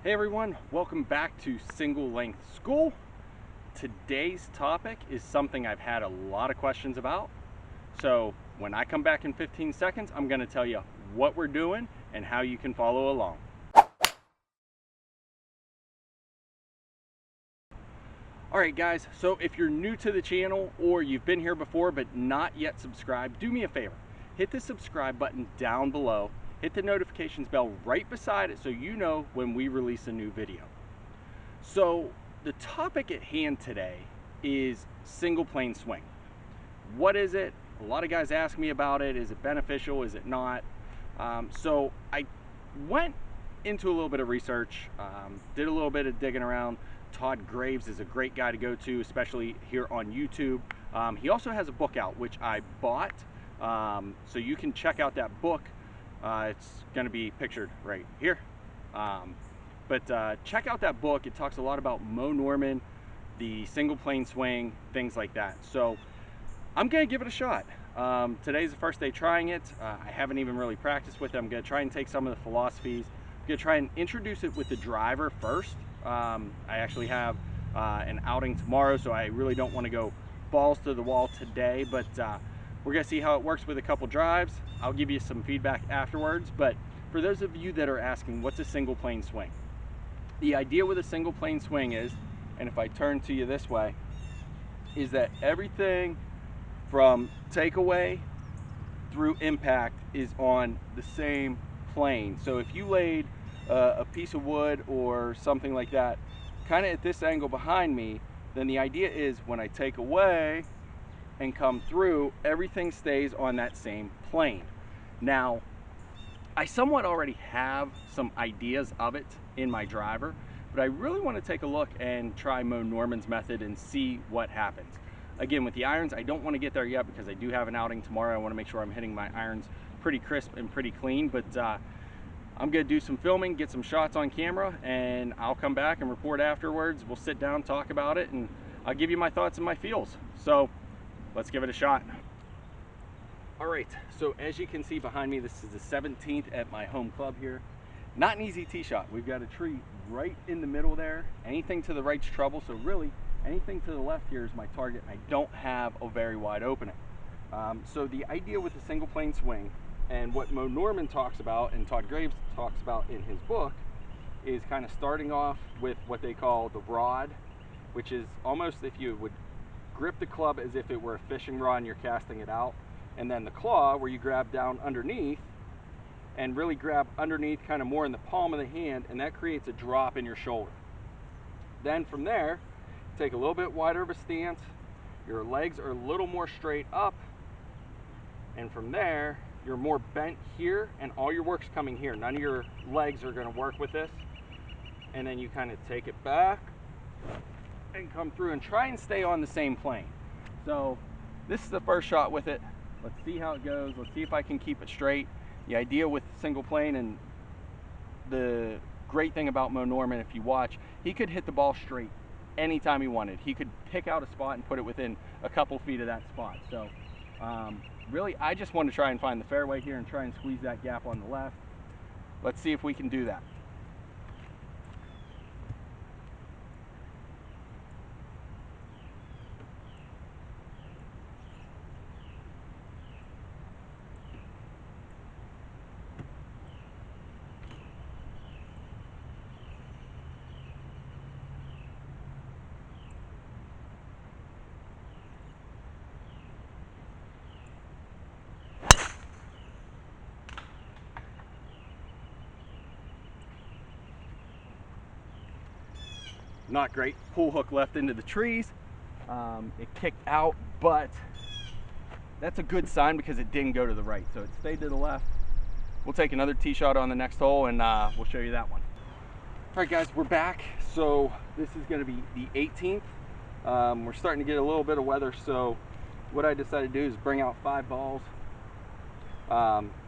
Hey everyone, welcome back to Single Length School. Today's topic is something I've had a lot of questions about. So when I come back in 15 seconds, I'm going to tell you what we're doing and how you can follow along. Alright guys, so if you're new to the channel or you've been here before but not yet subscribed, do me a favor. Hit the subscribe button down below. Hit the notifications bell right beside it so you know when we release a new video. So the topic at hand today is single plane swing. What is it? A lot of guys ask me about it. Is it beneficial? Is it not? So I went into a little bit of research, did a little bit of digging around. Todd is a great guy to go to, especially here on YouTube. He also has a book out, which I bought. So you can check out that book. It's going to be pictured right here. But check out that book. It talks a lot about Moe Norman, the single plane swing, things like that. So I'm going to give it a shot. Today's the first day trying it. I haven't even really practiced with it. I'm going to try and take some of the philosophies. I'm going to try and introduce it with the driver first. I actually have an outing tomorrow, so I really don't want to go balls to the wall today, but we're going to see how it works with a couple drives. I'll give you some feedback afterwards, but for those of you that are asking, what's a single plane swing? The idea with a single plane swing is, and if I turn to you this way, is that everything from takeaway through impact is on the same plane. So if you laid a piece of wood or something like that kind of at this angle behind me, then the idea is when I take away and come through, everything stays on that same plane. Now, I somewhat already have some ideas of it in my driver, but I really want to take a look and try Moe Norman's method and see what happens. Again, with the irons, I don't want to get there yet because I do have an outing tomorrow. I want to make sure I'm hitting my irons pretty crisp and pretty clean, but I'm going to do some filming, get some shots on camera, and I'll come back and report afterwards. We'll sit down, talk about it, and I'll give you my thoughts and my feels. So let's give it a shot. All right, so as you can see behind me, this is the 17th at my home club here. Not an easy tee shot. We've got a tree right in the middle there. Anything to the right's trouble, so really anything to the left here is my target. I don't have a very wide opening. So the idea with the single plane swing and what Moe Norman talks about and Todd talks about in his book is kind of starting off with what they call the rod, which is almost if you would grip the club as if it were a fishing rod and you're casting it out, and then the claw where you grab down underneath and really grab underneath kind of more in the palm of the hand, and that creates a drop in your shoulder. Then from there, take a little bit wider of a stance, your legs are a little more straight up, and from there you're more bent here and all your work's coming here. None of your legs are going to work with this, and then you kind of take it back and come through and try and stay on the same plane. So this is the first shot with it. Let's see how it goes. Let's see if I can keep it straight. The idea with single plane, and the great thing about Moe Norman, if you watch, he could hit the ball straight anytime he wanted. He could pick out a spot and put it within a couple feet of that spot. So really, I just want to try and find the fairway here and try and squeeze that gap on the left. Let's see if we can do that. Not great. Pull hook left into the trees. It kicked out, but that's a good sign because it didn't go to the right. So it stayed to the left. We'll take another tee shot on the next hole, and we'll show you that one. All right, guys, we're back. So this is going to be the 18th. We're starting to get a little bit of weather, so what I decided to do is bring out 5 balls.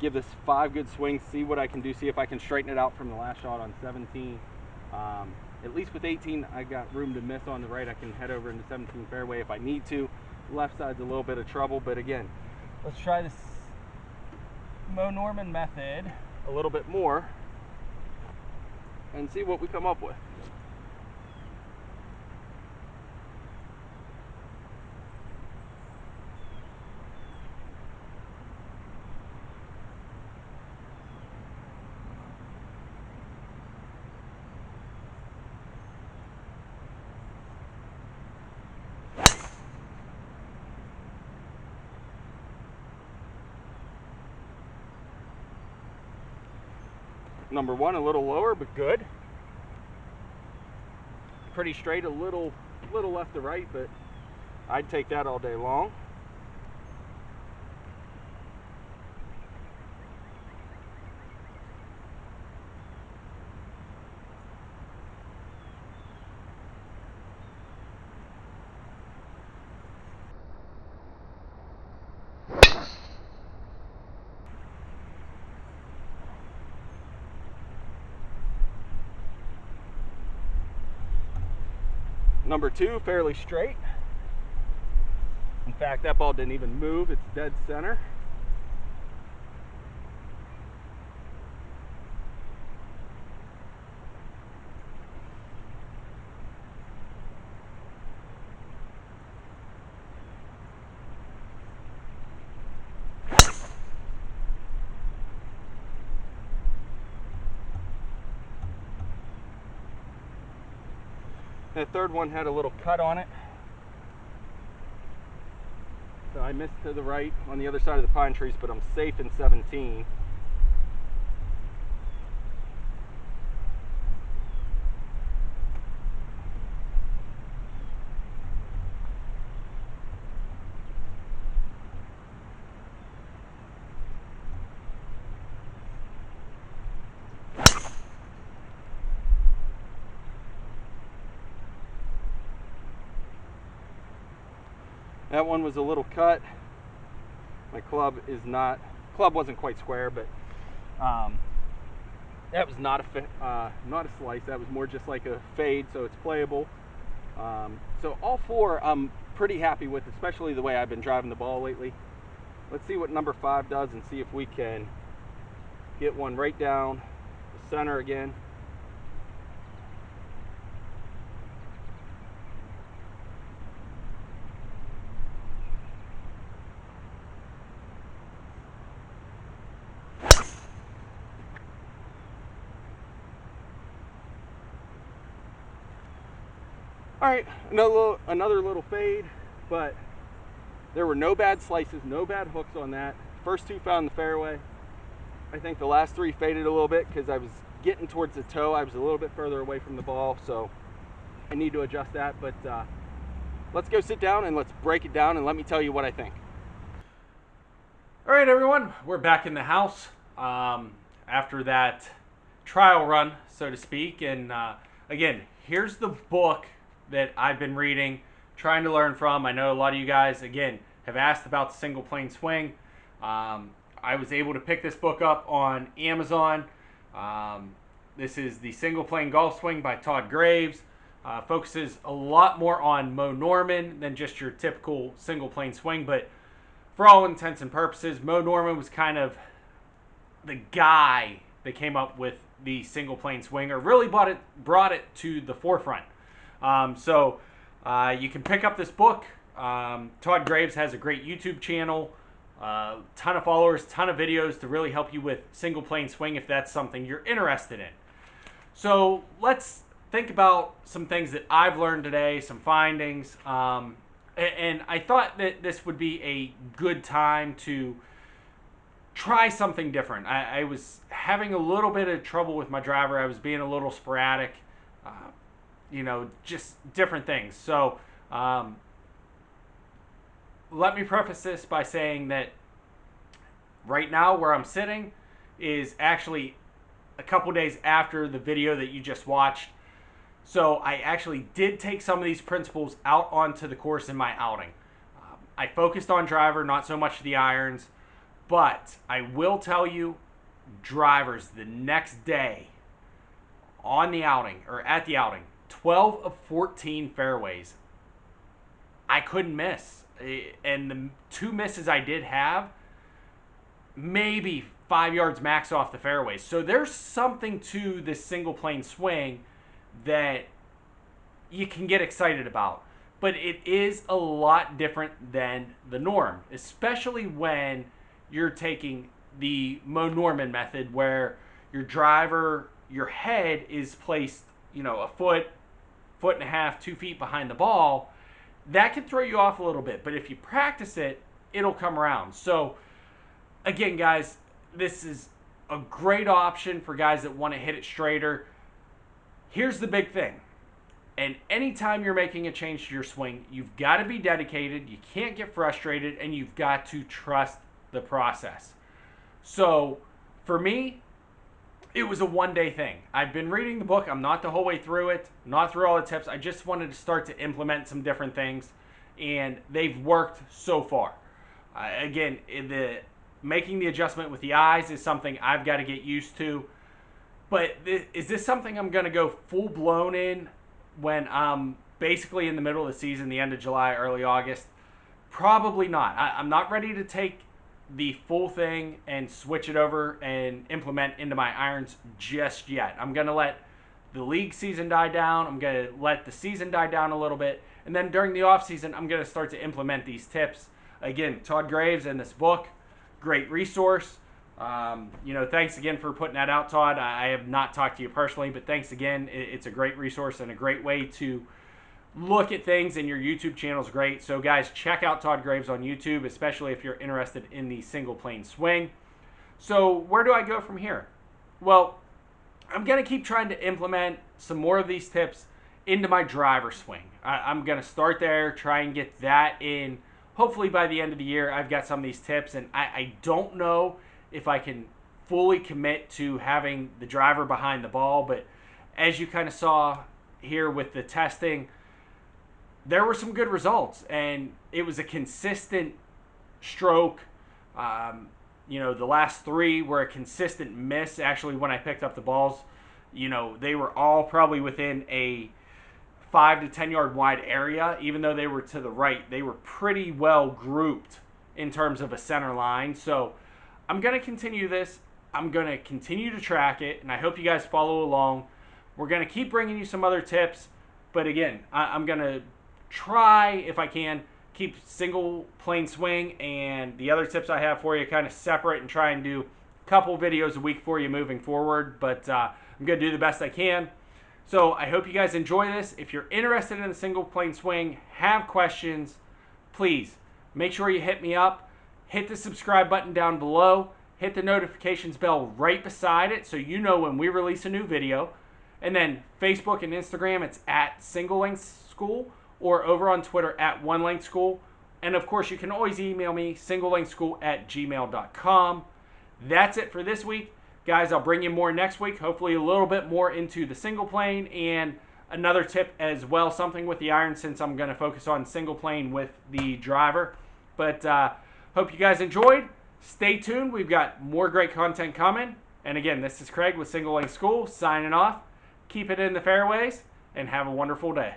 Give this 5 good swings, see what I can do, see if I can straighten it out from the last shot on 17. At least with 18, I got room to miss on the right. I can head over into 17 fairway if I need to. Left side's a little bit of trouble, but again, let's try this Moe Norman method a little bit more. and see what we come up with. Number one, a little lower, but good. Pretty straight, a little left to right, but I'd take that all day long. Number two, fairly straight. In fact, that ball didn't even move. It's dead center. That third one had a little cut on it, so I missed to the right on the other side of the pine trees, but I'm safe in 17. That one was a little cut. My club wasn't quite square, but that was not a slice. That was more just like a fade, so it's playable. So all four I'm pretty happy with, especially the way I've been driving the ball lately. Let's see what number 5 does and see if we can get one right down the center again. All right, another little fade, but there were no bad slices, no bad hooks on that. First two found the fairway. I think the last three faded a little bit because I was getting towards the toe. I was a little bit further away from the ball, so I need to adjust that. But let's go sit down and let's break it down and let me tell you what I think. All right, everyone, we're back in the house after that trial run, so to speak. And again, here's the book that I've been reading, trying to learn from. I know a lot of you guys, again, have asked about the single plane swing. I was able to pick this book up on Amazon. This is the Single Plane Golf Swing by Todd Graves. Focuses a lot more on Moe Norman than just your typical single plane swing, but for all intents and purposes, Moe Norman was kind of the guy that came up with the single plane swing, or really brought it to the forefront. So you can pick up this book. Todd Graves has a great YouTube channel, ton of followers, ton of videos to really help you with single plane swing if that's something you're interested in. So let's think about some things that I've learned today, some findings. And I thought that this would be a good time to try something different. I was having a little bit of trouble with my driver. I was being a little sporadic. Just different things. So let me preface this by saying that right now where I'm sitting is actually a couple days after the video that you just watched. So I actually did take some of these principles out onto the course in my outing. I focused on driver, not so much the irons, but I will tell you, drivers the next day on the outing, or at the outing, 12 of 14 fairways. I couldn't miss. And the two misses I did have, maybe 5 yards max off the fairways. So there's something to this single plane swing that you can get excited about. But it is a lot different than the norm, especially when you're taking the Moe Norman method, where your driver, your head is placed, a foot, foot and a half, 2 feet behind the ball. That can throw you off a little bit, but if you practice it, it'll come around. So again, guys, this is a great option for guys that want to hit it straighter. Here's the big thing. And anytime you're making a change to your swing, you've got to be dedicated, you can't get frustrated, and you've got to trust the process. So for me, it was a one-day thing. I've been reading the book. I'm not the whole way through it, not through all the tips. I just wanted to start to implement some different things, and they've worked so far. Again, making the adjustment with the eyes is something I've got to get used to. But is this something I'm going to go full-blown in when I'm basically in the middle of the season, the end of July, early August? Probably not. I'm not ready to take the full thing and switch it over and implement into my irons just yet. I'm going to let the league season die down. I'm going to let the season die down a little bit. And then during the off season, I'm going to start to implement these tips. Again, Todd Graves and this book, great resource. Thanks again for putting that out, Todd. I have not talked to you personally, but thanks again. It's a great resource and a great way to look at things, and your YouTube channel is great. So guys, check out Todd Graves on YouTube, especially if you're interested in the single plane swing. So where do I go from here? Well, I'm going to keep trying to implement some more of these tips into my driver swing. I'm going to start there, try and get that in. Hopefully by the end of the year, I've got some of these tips, and I don't know if I can fully commit to having the driver behind the ball, but as you kind of saw here with the testing, there were some good results, and it was a consistent stroke. The last 3 were a consistent miss. Actually, when I picked up the balls, they were all probably within a 5 to 10 yard wide area. Even though they were to the right, they were pretty well grouped in terms of a center line. So I'm going to continue this. I'm going to continue to track it, and I hope you guys follow along. We're going to keep bringing you some other tips, but again, I'm going to try, if I can, keep single plane swing and the other tips I have for you kind of separate, and try and do a couple videos a week for you moving forward. But I'm going to do the best I can. So I hope you guys enjoy this. If you're interested in the single plane swing, have questions, please make sure you hit me up. Hit the subscribe button down below. Hit the notifications bell right beside it so you know when we release a new video. And then Facebook and Instagram, it's at Single Length School, or over on Twitter at One Length School. And of course, you can always email me, singlelengthschool@gmail.com. That's it for this week. Guys, I'll bring you more next week, hopefully a little bit more into the single plane and another tip as well, something with the iron, since I'm going to focus on single plane with the driver. But hope you guys enjoyed. Stay tuned. We've got more great content coming. And again, this is Craig with Single Length School signing off. Keep it in the fairways and have a wonderful day.